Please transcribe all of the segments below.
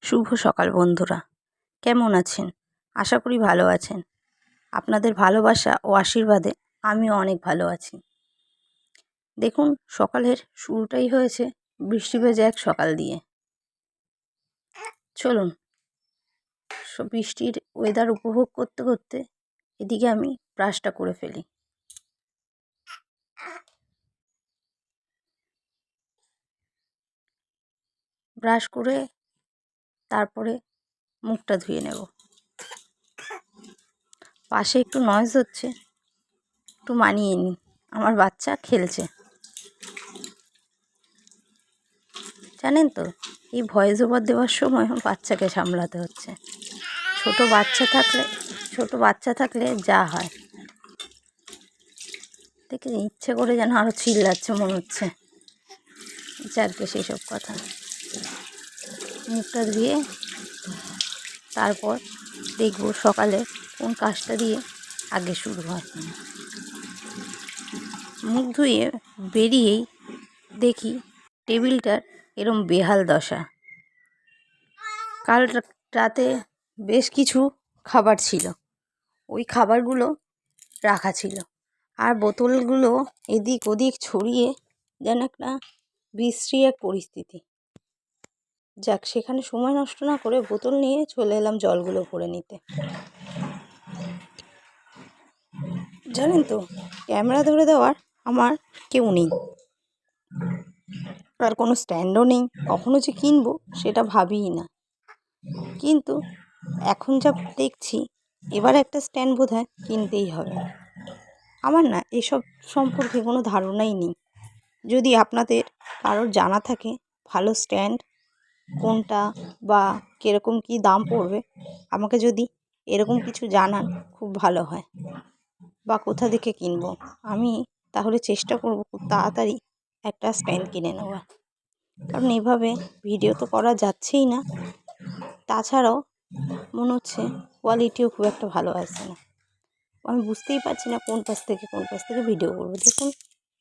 শুভ সকাল বন্ধুরা, কেমন আছেন? আশা করি ভালো আছেন। আপনাদের ভালোবাসা ও আশীর্বাদে আমিও অনেক ভালো আছি। দেখুন, সকালের শুরুটাই হয়েছে বৃষ্টি ভেজা এক সকাল দিয়ে। চলুন বৃষ্টির ওয়েদার উপভোগ করতে করতে এদিকে আমি ব্রাশটা করে ফেলি। ব্রাশ করে তারপরে মুখটা ধুয়ে নেব। পাশে একটু নয়েজ হচ্ছে, একটু মানিয়ে নিই। আমার বাচ্চা খেলছে। জানেন তো, এই ভয়েস ওভার দেওয়ার সময় বাচ্চাকে সামলাতে হচ্ছে। ছোট বাচ্চা থাকলে যা হয়, দেখে ইচ্ছে করে যেন আরও চিল্লাচ্ছে মনে হচ্ছে। যাকে সেই সব কথা। মুখটা ধুয়ে তারপর দেখব সকালে কোন কাজটা দিয়ে আগে শুরু হয়। মুখ ধুয়ে বেরিয়েই দেখি টেবিলটার এরম বেহাল দশা। কাল রাতে বেশ কিছু খাবার ছিল, ওই খাবারগুলো রাখা ছিল, আর বোতলগুলো এদিক ওদিক ছড়িয়ে যেন একটা বিশ্রী এক পরিস্থিতি। যাক, সেখানে সময় নষ্ট না করে বোতল নিয়ে চলে এলাম জলগুলো ভরে নিতে। জানেন তো, ক্যামেরা ধরে দেওয়ার আমার কেউ নেই, আর কোনো স্ট্যান্ডও নেই। কখনো যে কিনবো সেটা ভাবিই না, কিন্তু এখন যা দেখছি এবার একটা স্ট্যান্ড বোধহয় কিনতেই হবে। আমার না এসব সম্পর্কে কোনো ধারণাই নেই। যদি আপনাদের কারোর জানা থাকে ভালো স্ট্যান্ড কোনটা বা কীরকম কী দাম পড়বে, আমাকে যদি এরকম কিছু জানান খুব ভালো হয়। বা কোথা থেকে কিনবো, আমি তাহলে চেষ্টা করব খুব তাড়াতাড়ি একটা স্ট্যান্ড কিনে নেওয়ার। কারণ এভাবে ভিডিও তো করা যাচ্ছেই না, তাছাড়াও মনে হচ্ছে কোয়ালিটিও খুব একটা ভালো আসছে না। আমি বুঝতেই পারছি না কোন পাশ থেকে ভিডিও করবো। দেখুন,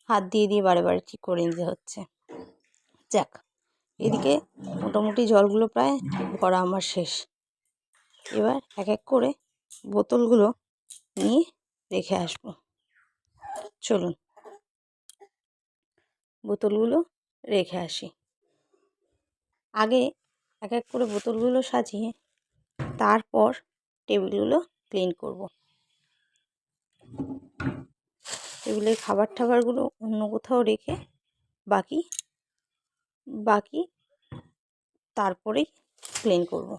হাত দিয়ে বারে বারে ঠিক করে নিতে হচ্ছে। যাক, এদিকে মোটামুটি জলগুলো প্রায় ভরা আমার শেষ। এবার এক এক করে বোতলগুলো নিয়ে রেখে আসবো। চলুন বোতলগুলো রেখে আসি। আগে এক এক করে বোতলগুলো সাজিয়ে তারপর টেবিলগুলো ক্লিন করব। টেবিলের খাবার টাবারগুলো অন্য কোথাও রেখে বাকি তারপরেই ক্লিন করব।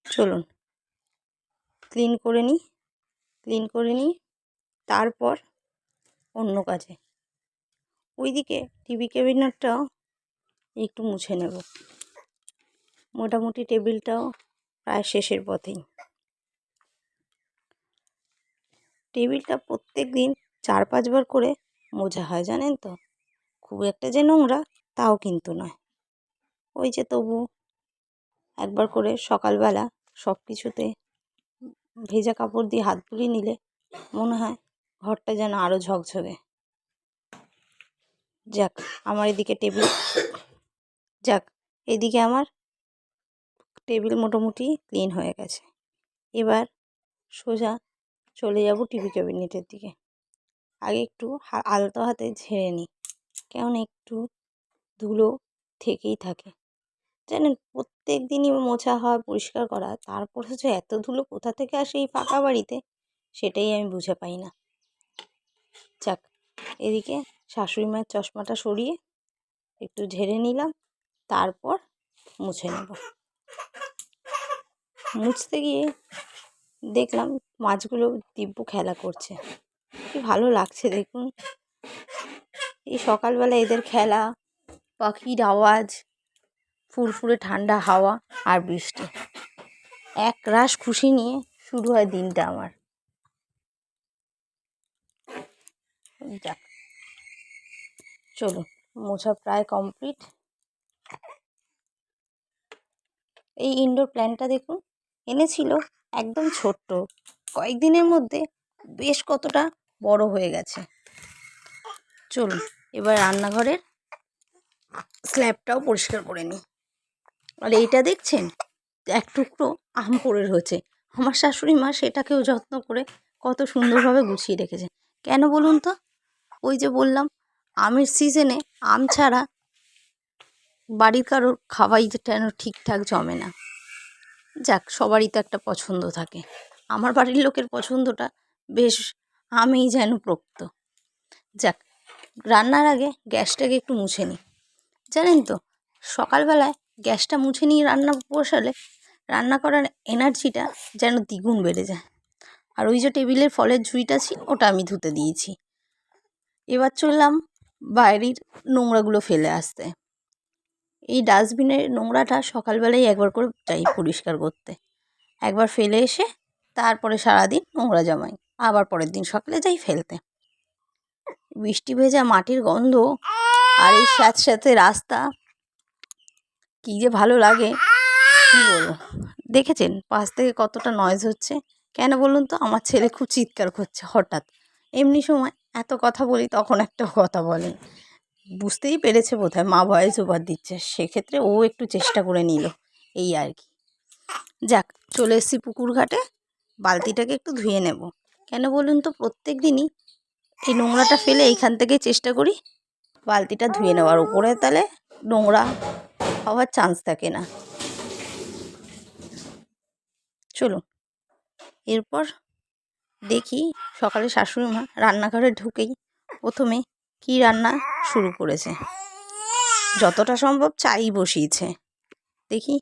চলুন ক্লিন করে নিই তারপর অন্য কাজে। ওইদিকে টিভি ক্যাবিনেটটাও একটু মুছে নেব। মোটামুটি টেবিলটাও প্রায় শেষের পথেই। টেবিলটা প্রত্যেক দিন 4-5 বার করে মোছা হয়, জানেন তো। খুব একটা যে নোংরা তাও কিন্তু নয়। ওই যে তবু একবার করে সকালবেলা সব কিছুতে ভেজা কাপড় দিয়ে হাত বুলিয়ে নিলে মনে হয় ঘরটা যেন আরও ঝকঝকে। যাক, এদিকে আমার টেবিল মোটামুটি ক্লিন হয়ে গেছে। এবার সোজা চলে যাব টিভি ক্যাবিনেটের দিকে। আগে একটু আলতো হাতে ঝেড়ে নিই, কেমন একটু ধুলো থেকেই থাকে। জানেন, প্রত্যেক দিনই মোছা হয়, পরিষ্কার করা হয়, তারপরে যে এত ধুলো কোথা থেকে আসে এই ফাঁকা বাড়িতে, সেটাই আমি বুঝে পাই না। যাক, এদিকে শাশুড়ি মায়ের চশমাটা সরিয়ে একটু ঝেড়ে নিলাম, তারপর মুছে নেব। মুছতে গিয়ে দেখলাম মাছগুলো দিব্য খেলা করছে, কি ভালো লাগছে দেখুন। এই সকালবেলা এদের খেলা, পাখির আওয়াজ, ফুরফুরে ঠান্ডা হাওয়া আর বৃষ্টি, এক রাশ খুশি নিয়ে শুরু হয় দিনটা আমার। যাক, চলুন মোছা প্রায় কমপ্লিট। এই ইনডোর প্ল্যান্টটা দেখুন, এনেছিল একদম ছোট্ট, কয়েকদিনের মধ্যে বেশ কতটা বড় হয়ে গেছে। চলুন এবার রান্নাঘরের স্ল্যাবটাও পরিষ্কার করে নিই। আর এইটা দেখছেন এক টুকরো আম পড়ে রয়েছে। আমার শাশুড়ি মা সেটাকেও যত্ন করে কত সুন্দরভাবে গুছিয়ে রেখেছে। কেন বলুন তো? ওই যে বললাম, আমের সিজনে আম ছাড়া বাড়ির কারোর খাওয়াই যেন ঠিকঠাক জমে না। যাক, সবারই তো একটা পছন্দ থাকে। আমার বাড়ির লোকের পছন্দটা বেশ আমেই যেন পোক্ত। যাক, রান্নার আগে গ্যাসটাকে একটু মুছে নিই। জানেন তো, সকালবেলায় গ্যাসটা মুছে নিয়ে রান্না বসালে রান্না করার এনার্জিটা যেন দ্বিগুণ বেড়ে যায়। আর ওই যে টেবিলের ফলের ঝুড়িটা ছিল, ওটা আমি ধুতে দিয়েছি। এবার চললাম বাইরের নোংরাগুলো ফেলে আসতে। এই ডাস্টবিনের নোংরাটা সকালবেলায় একবার করে যাই পরিষ্কার করতে। একবার ফেলে এসে তারপরে সারাদিন নোংরা জমাই, আবার পরের দিন সকালে যাই ফেলতে। বৃষ্টি ভেজা মাটির গন্ধ আর এই স্যাঁতস্যাঁতে রাস্তা, কী যে ভালো লাগে কী বলবো। দেখেছেন পাশ থেকে কতটা নয়েজ হচ্ছে? কেন বলুন তো? আমার ছেলে খুব চিৎকার করছে হঠাৎ। এমনি সময় এত কথা বলি, তখন একটা কথা বলে। বুঝতেই পেরেছে বোধহয় মা ভয়েস ওভার দিচ্ছে, সেক্ষেত্রে ও একটু চেষ্টা করে নিল, এই আর কি। যাক, চলে এসেছি পুকুর ঘাটে। বালতিটাকে একটু ধুয়ে নেব। কেন বলুন তো? প্রত্যেক দিনই এই নোংরাটা ফেলে এইখান থেকেই চেষ্টা করি বালতিটা ধুয়ে নেওয়ার। উপরে তাহলে নোংরা হওয়ার চান্স থাকে না। চলুন, এরপর দেখি সকালে শাশুড়ি মা রান্নাঘরে ঢুকেই প্রথমে কি রান্না শুরু করেছে। যতটা সম্ভব চাই বসিয়েছে। দেখি,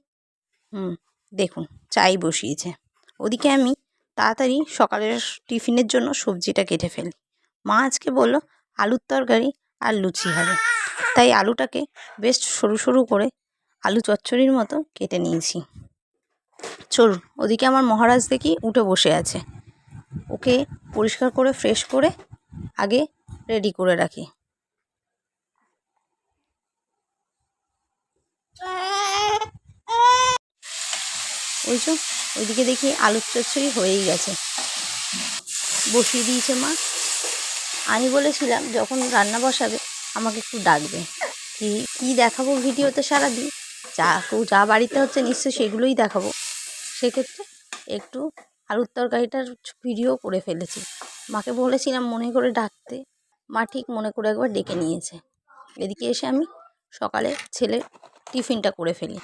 দেখুন, চাই বসিয়েছে। ওদিকে আমি তাড়াতাড়ি সকালের টিফিনের জন্য সবজিটা কেটে ফেলি। মা আজকে বলল আলুর তরকারি আর লুচি হবে, তাই আলুটাকে বেশ সরু সরু করে আলু চচ্চড়ির মতো কেটে নিয়েছি। চলুন, ওদিকে আমার মহারাজ দেখি উঠে বসে আছে। ওকে পরিষ্কার করে ফ্রেশ করে আগে রেডি করে রাখি। ওই যে ওইদিকে দেখি আলুর চচ্চড়ি হয়েই গেছে, বসিয়ে দিয়েছে মা। আমি বলেছিলাম যখন রান্না বসাবে আমাকে একটু ডাকবে। কী দেখাবো ভিডিওতে সারাদিন, যা বাড়িতে হচ্ছে নিশ্চয়ই সেগুলোই দেখাবো। সেক্ষেত্রে একটু আলুর তরকারিটার ভিডিও করে ফেলেছি। মাকে বলেছিলাম মনে করে ডাকতে, মা ঠিক মনে করে একবার ডেকে নিয়েছে। এদিকে এসে আমি সকালে ছেলের টিফিনটা করে ফেলি।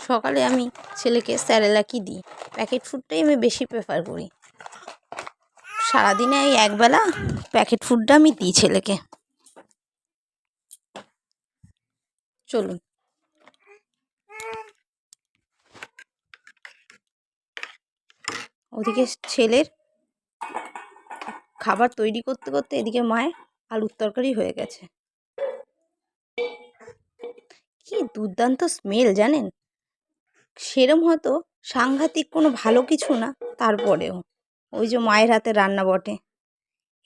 সকালে আমি ছেলেকে স্যারেলাকই দিই, প্যাকেট ফুডটাই আমি বেশি প্রেফার করি। সারাদিনে এই একবেলা প্যাকেট ফুডটা আমি দিই ছেলেকে। চলুন, ওদিকে ছেলের খাবার তৈরি করতে করতে এদিকে মায়ের আলুর তরকারি হয়ে গেছে। কি দুর্দান্ত স্মেল জানেন? সেরম হয়তো সাংঘাতিক কোনো ভালো কিছু না, তারপরেও ওই যে মায়ের হাতে রান্না বটে।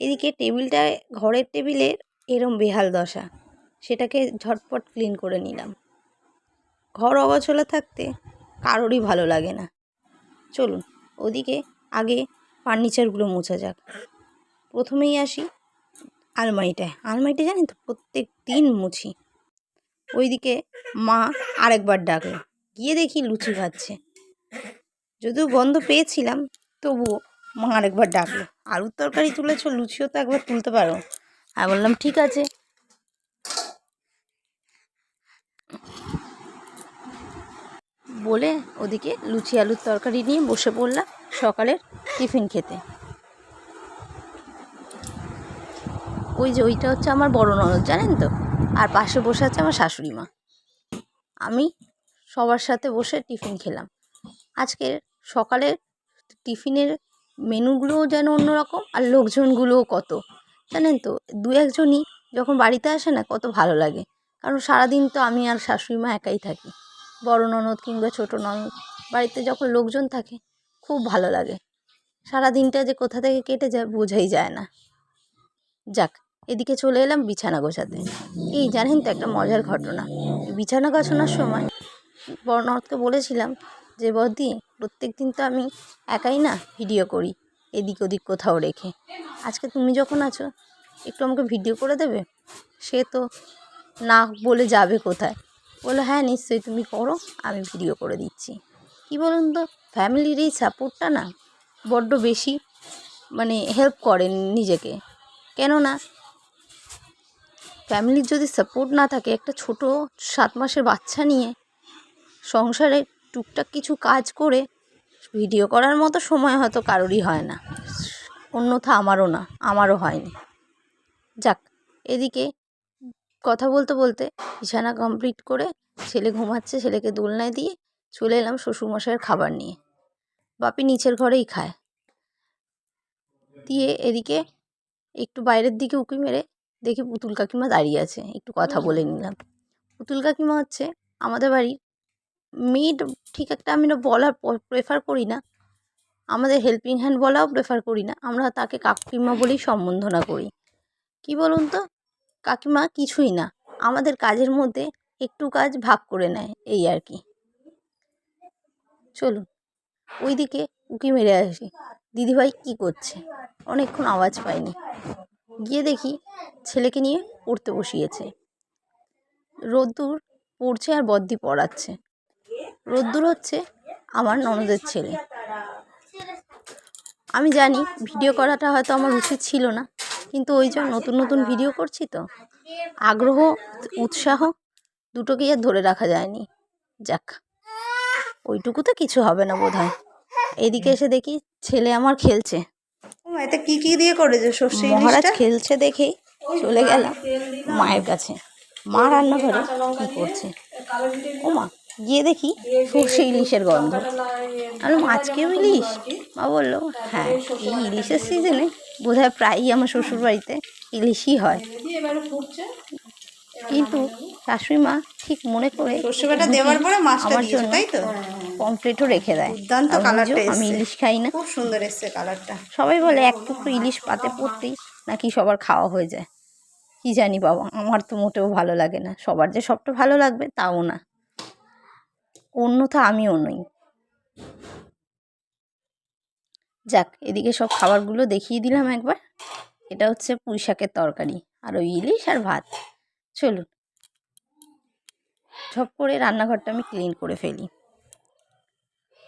এদিকে টেবিলটায়, ঘরের টেবিলের এরম বেহাল দশা, সেটাকে ঝটপট ক্লিন করে নিলাম। ঘর অগোছালো থাকতে কারোরই ভালো লাগে না। চলুন, ওদিকে আগে ফার্নিচারগুলো মোছা যাক। প্রথমেই আসি আলমারিটা জানেন তো প্রত্যেক দিন মুছি। ওইদিকে মা আরেকবার ডাকলো, গিয়ে দেখি লুচি খাচ্ছে। যদিও গন্ধ পেয়েছিলাম, তবুও মা আরেকবার ডাকলো, আলুর তরকারি তুলেছ, লুচিও তো একবার তুলতে পারো। আমি বললাম ঠিক আছে। বলে ওদিকে লুচি আলুর তরকারি নিয়ে বসে পড়লাম সকালের টিফিন খেতে। ওই যে ওইটা হচ্ছে আমার বড় ননদ, জানেন তো, আর পাশে বসে আছে আমার শাশুড়ি মা। আমি সবার সাথে বসে টিফিন খেলাম। আজকের সকালের টিফিনের মেনুগুলোও যেন অন্যরকম, আর লোকজনগুলোও কত, জানেন তো, দু একজনই যখন বাড়িতে আসে না কত ভালো লাগে। কারণ সারাদিন তো আমি আর শাশুড়ি মা একাই থাকি। বড় ননদ কিংবা ছোটো ননদ বাড়িতে যখন লোকজন থাকে খুব ভালো লাগে। সারাদিনটা যে কোথা থেকে কেটে যায় বোঝাই যায় না। যাক, এদিকে চলে এলাম বিছানা গোছাতে। এই জানেন তো একটা মজার ঘটনা, বিছানা গোছানোর সময় বড় ননদকে বলেছিলাম যে বৌদি, প্রত্যেক দিন তো আমি একাই না ভিডিও করি এদিক ওদিক কোথাও রেখে, আজকে তুমি যখন আছো একটু আমাকে ভিডিও করে দেবে। সে তো না বলে যাবে কোথায়, বললো হ্যাঁ নিশ্চয়ই তুমি করো, আমি ভিডিও করে দিচ্ছি। কি বলুন তো, ফ্যামিলির এই সাপোর্টটা না বড্ড বেশি মানে হেল্প করে নিজেকে। কেননা ফ্যামিলির যদি সাপোর্ট না থাকে, একটা ছোট 7 মাসের বাচ্চা নিয়ে সংসারে টুকটাক কিছু কাজ করে ভিডিও করার মতো সময় হয়তো কারোরই হয় না, অন্যথা আমারও হয়নি। যাক, এদিকে কথা বলতে বলতে বিছানা কমপ্লিট করে ছেলে ঘুমাচ্ছে, ছেলেকে দোলনায় দিয়ে চলে এলাম শ্বশুরমশাইয়ের খাবার নিয়ে। বাপি নিচের ঘরেই খায়। দিয়ে এদিকে একটু বাইরের দিকে উঁকি মেরে দেখি পুতুল কাকিমা দাঁড়িয়ে আছে, একটু কথা বলে নিলাম। পুতুল কাকিমা হচ্ছে আমাদের বাড়ির মেড, ঠিক একটা আমি না বলা প্রেফার করি না, আমাদের হেল্পিং হ্যান্ড বলাও প্রেফার করি না, আমরা তাকে কাকিমা বলেই সম্বোধনা করি। কি বলুন তো, কাকিমা কিছুই না, আমাদের কাজের মধ্যে একটু কাজ ভাগ করে নেয়, এই আর কি। চলুন ওইদিকে উঁকি মেরে আসি, দিদিভাই কি করছে। অনেকক্ষণ আওয়াজ পাইনি, গিয়ে দেখি ছেলেকে নিয়ে পড়তে বসিয়েছে। রোদ্দুর পড়ছে আর বদ্দি পড়াচ্ছে। রোদ্দুর হচ্ছে আমার ননদের ছেলে। আমি জানি ভিডিও করাটা হয়তো আমার উচিত ছিল না, কিন্তু ওই যে নতুন নতুন ভিডিও করছি তো, আগ্রহ উৎসাহ দুটোকেই আর ধরে রাখা যায়নি। যাক, ওইটুকুতে কিছু হবে না বোধ হয়। এদিকে এসে দেখি ছেলে আমার খেলছে। এতে কি কি দিয়ে করেছে সর্ষে মহারাজ ইলিশটা? খেলছে দেখেই চলে গেলাম মায়ের কাছে। মা রান্নাঘরে কী করছে, ও মা, গিয়ে দেখি সর্ষে ইলিশের গন্ধ। আমি বললাম আজকেও ইলিশ? মা বললো হ্যাঁ, এই ইলিশের সিজনে বোধহয় প্রায়ই আমার শ্বশুরবাড়িতে ইলিশই হয়। কিন্তু শাশুড়ি মা ঠিক মনে করে সর্ষে বাটা দুটি দেওয়ার পরে মাছটা আমার দিয়েছো, জন্য তাই তো? পমফ্লেটও রেখে দেয়। দুর্দান্ত কারণ কালারটা আমি এসছে, ইলিশ খাই না। খুব সুন্দর এসছে কালারটা। সবাই বলে এক টুকরো ইলিশ পাতে পড়তেই নাকি সবার খাওয়া হয়ে যায়। কি জানি বাবা, আমার তো মোটেও ভালো লাগে না। সবার যে সবটা ভালো লাগবে তাও না, অন্যথা আমিও নই। যাক, এদিকে সব খাবারগুলো দেখিয়ে দিলাম একবার। এটা হচ্ছে পুঁই শাকের তরকারি, আর ওই ইলিশ আর ভাত। চলুন ঝপ করে রান্নাঘরটা আমি ক্লিন করে ফেলি।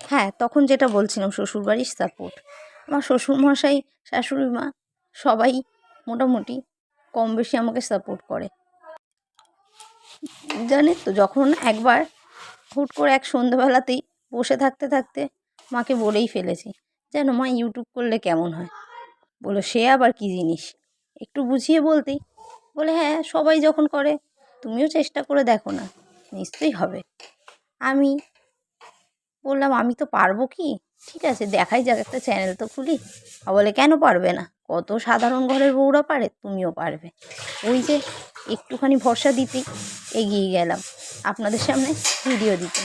হ্যাঁ, তখন যেটা বলছিলাম শ্বশুরবাড়ির সাপোর্ট, আমার শ্বশুরমশাই, শাশুড়ি মা সবাই মোটামুটি কম বেশি আমাকে সাপোর্ট করে। জানেন তো, যখন একবার হুট করে এক সন্ধ্যাবেলাতেই বসে থাকতে থাকতে মাকে বলেই ফেলেছি, যেন মা ইউটিউব করলে কেমন হয়। বলো সে আবার কী জিনিস, একটু বুঝিয়ে বলতেই বলে হ্যাঁ সবাই যখন করে তুমিও চেষ্টা করে দেখো না, নিশ্চয়ই হবে। আমি বললাম আমি তো পারবো কি, ঠিক আছে দেখাই যাক, একটা চ্যানেল তো খুলি। বলে কেন পারবে না, কত সাধারণ ঘরের বউরা পারে, তুমিও পারবে। ওই যে একটুখানি ভরসা দিতেই এগিয়ে গেলাম আপনাদের সামনে ভিডিও দিতে।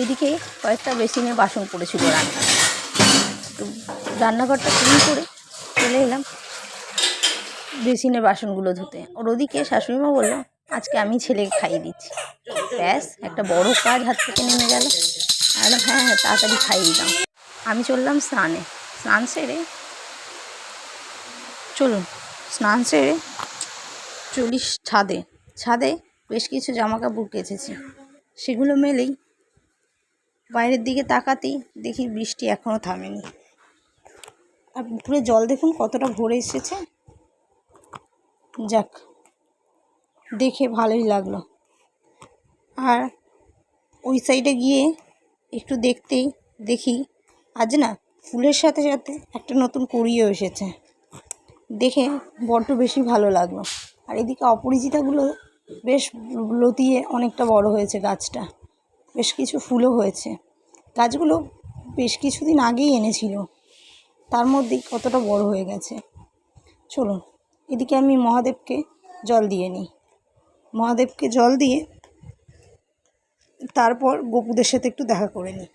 এদিকে কয়েকটা বেসিনে বাসন পড়েছিল রান্না, তো রান্নাঘরটা ক্লিন করে চলে এলাম বেসিনের বাসনগুলো ধুতে। ওর ওদিকে শাশুড়িমা বললো আজকে আমি ছেলেকে খাইয়ে দিচ্ছি। ব্যাস, একটা বড় কাজ হাত থেকে নেমে গেল। আর হ্যাঁ হ্যাঁ তাড়াতাড়ি খাইয়ে দাও। আমি চললাম স্নানে। স্নান সেরে চলিস ছাদে। ছাদে বেশ কিছু জামাকাপড় কেচেছি, সেগুলো মেলেই বাইরের দিকে তাকাতেই দেখি বৃষ্টি এখনও থামেনি। আর পুকুরে জল দেখুন কতটা ভরে এসেছে। যাক, দেখে ভালোই লাগলো। আর ওই সাইডে গিয়ে একটু দেখতেই দেখি আজ না ফুলের সাথে সাথে একটা নতুন কুঁড়িও এসেছে, দেখে বড্ড বেশি ভালো লাগলো। আর এদিকে অপরাজিতাগুলো বেশ লতিয়ে অনেকটা বড় হয়েছে গাছটা, বেশ কিছু ফুলও হয়েছে। গাছগুলো বেশ কিছুদিন আগেই এনেছিল, তার মধ্যেই কতটা বড় হয়ে গেছে। চলুন এদিকে আমি মহাদেবকে জল দিয়ে নিই। মহাদেবকে জল দিয়ে তারপর গোপুদের সাথে একটু দেখা করে নিই।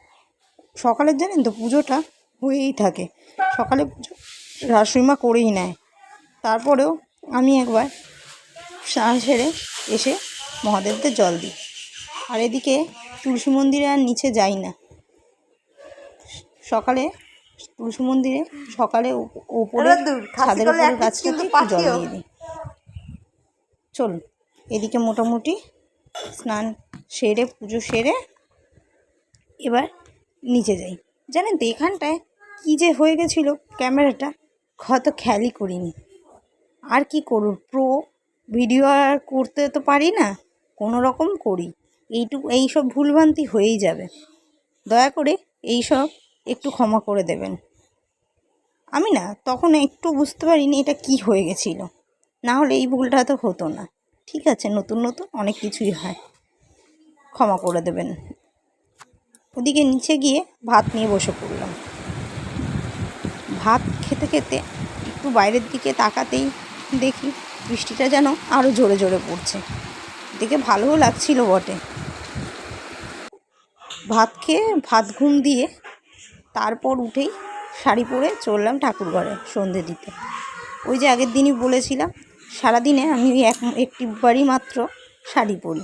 সকালের জানেন তো পুজোটা হয়েই থাকে, সকালে পুজো শাশুড়িমা করেই নেয়। তারপরেও আমি একবার স্নান সেরে এসে মহাদেবদের জল দিই। আর এদিকে তুলসী মন্দিরে আর নিচে যাই না, সকালে তুলসী মন্দিরে সকালে ওপরে ছাদের উপরে গাছটাতে একটু জল দিয়ে দিই। চলুন এদিকে মোটামুটি স্নান সেরে পুজো সেরে এবার নিচে যাই। জানেন তো এখানটায় কী যে হয়ে গেছিলো, ক্যামেরাটা হয়তো খেয়ালই করিনি। আর কি করব, ভিডিও আর করতে তো পারি না, কোনো রকম করি, এইসব ভুলভ্রান্তি হয়েই যাবে। দয়া করে এইসব একটু ক্ষমা করে দেবেন। আমি না তখন একটু বুঝতে পারিনি এটা কি হয়ে গেছিলো, না হলে এই ভুলটা তো হতো না। ঠিক আছে, নতুন নতুন অনেক কিছুই হয়, ক্ষমা করে দেবেন। ওদিকে নিচে গিয়ে ভাত নিয়ে বসে পড়লাম। ভাত খেতে খেতে একটু বাইরের দিকে তাকাতেই দেখি বৃষ্টিটা যেন আরও জোরে জোরে পড়ছে। দেখে ভালোও লাগছিল বটে। ভাত খেয়ে ভাত ঘুম দিয়ে তারপর উঠেই শাড়ি পরে চললাম ঠাকুরঘরে সন্ধে দিতে। ওই যে আগের দিনই বলেছিলাম, সারাদিনে আমি একটি বারই মাত্র শাড়ি পরি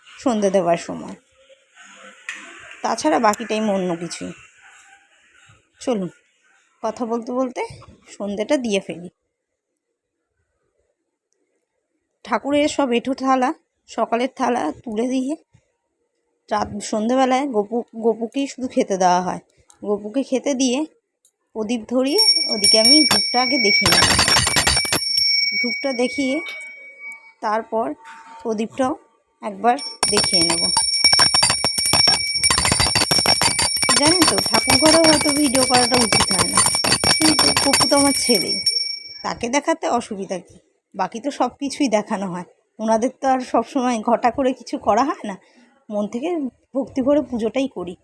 সন্ধে দেওয়ার সময়, তাছাড়া বাকি টাইম অন্য কিছুই। চলুন কথা বলতে বলতে সন্ধেটা দিয়ে ফেলি। ঠাকুরের সব এঁঠো থালা, সকালের থালা তুলে দিয়ে সন্ধেবেলায় গপুকেই শুধু খেতে দেওয়া হয়। গপুকে খেতে দিয়ে প্রদীপ ধরিয়ে ওদিকে আমি ধূপটা আগে দেখিয়ে নেব। ধূপটা দেখিয়ে তারপর প্রদীপটাও একবার দেখিয়ে নেব। জানেন তো ঠাকুর ঘরেও হয়তো ভিডিও করাটা উচিত হয় না, কিন্তু গপু তো আমার ছেলেই, তাকে দেখাতে অসুবিধা কী? বাকি তো সব কিছুই দেখানো হয়। ওনাদের তো আর সবসময় ঘটা করে কিছু করা হয় না, মন থেকে ভক্তি করে পুজোটাই করি।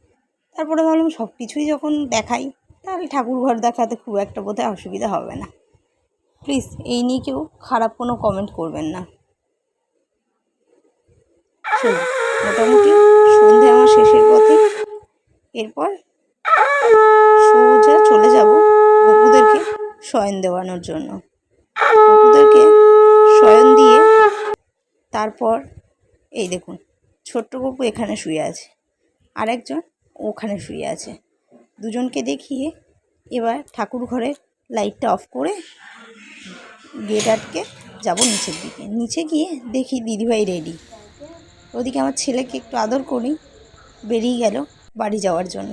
তারপরে ভাবলাম সব কিছুই যখন দেখাই, তাহলে ঠাকুর ঘর দেখাতে খুব একটা বোধহয় অসুবিধা হবে না। প্লিজ এই নিয়ে কেউ খারাপ কোনো কমেন্ট করবেন না। চলুন মোটামুটি সন্ধে আমার শেষের পথে। এরপর সোজা চলে যাব গপুদেরকে শয়ন দেওয়ানোর জন্য। গপুদেরকে শয়ন দিয়ে তারপর এই দেখুন ছোট্ট গপু এখানে শুয়ে আছে, আরেকজন ওখানে শুয়ে আছে। দুজনকে দেখিয়ে এবার ঠাকুর ঘরের লাইটটা অফ করে গেট আটকে যাব নিচের দিকে। নিচে গিয়ে দেখি দিদিভাই রেডি। ওদিকে আমার ছেলেকে একটু আদর করি, বেরিয়ে গেল বাড়ি যাওয়ার জন্য।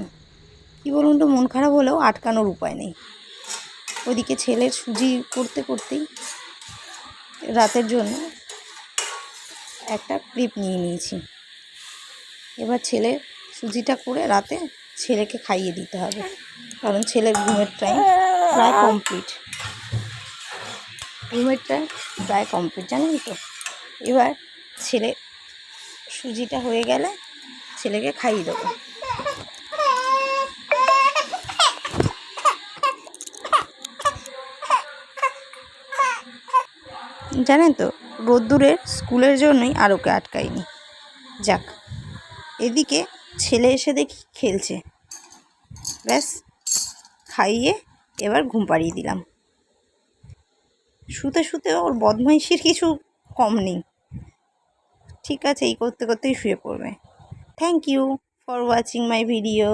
কী বলুন তো, মন খারাপ হলেও আটকানোর উপায় নেই। ওদিকে ছেলের সুজি করতে করতেই রাতের জন্য একটা ক্লিপ নিয়ে নিয়েছি। এবার ছেলের সুজিটা করে রাতে ছেলেকে খাইয়ে দিতে হবে, কারণ ছেলের ঘুমের টাইম প্রায় কমপ্লিট। জানেন তো। এবার ছেলে সুজিটা হয়ে গেলে ছেলেকে খাইয়ে দেবো। জানেন তো রোদ্দুরের স্কুলের জন্যই আর ওকে আটকাইনি। যাক, এদিকে ছেলে এসে দেখি খেলছে, ব্যাস খাইয়ে এবার ঘুম পাড়িয়ে দিলাম। শুতে শুতে ওর বদমাইশির কিছু কম নেই। ঠিক আছে, এই করতে করতেই শুয়ে পড়বে। Thank you for watching my video.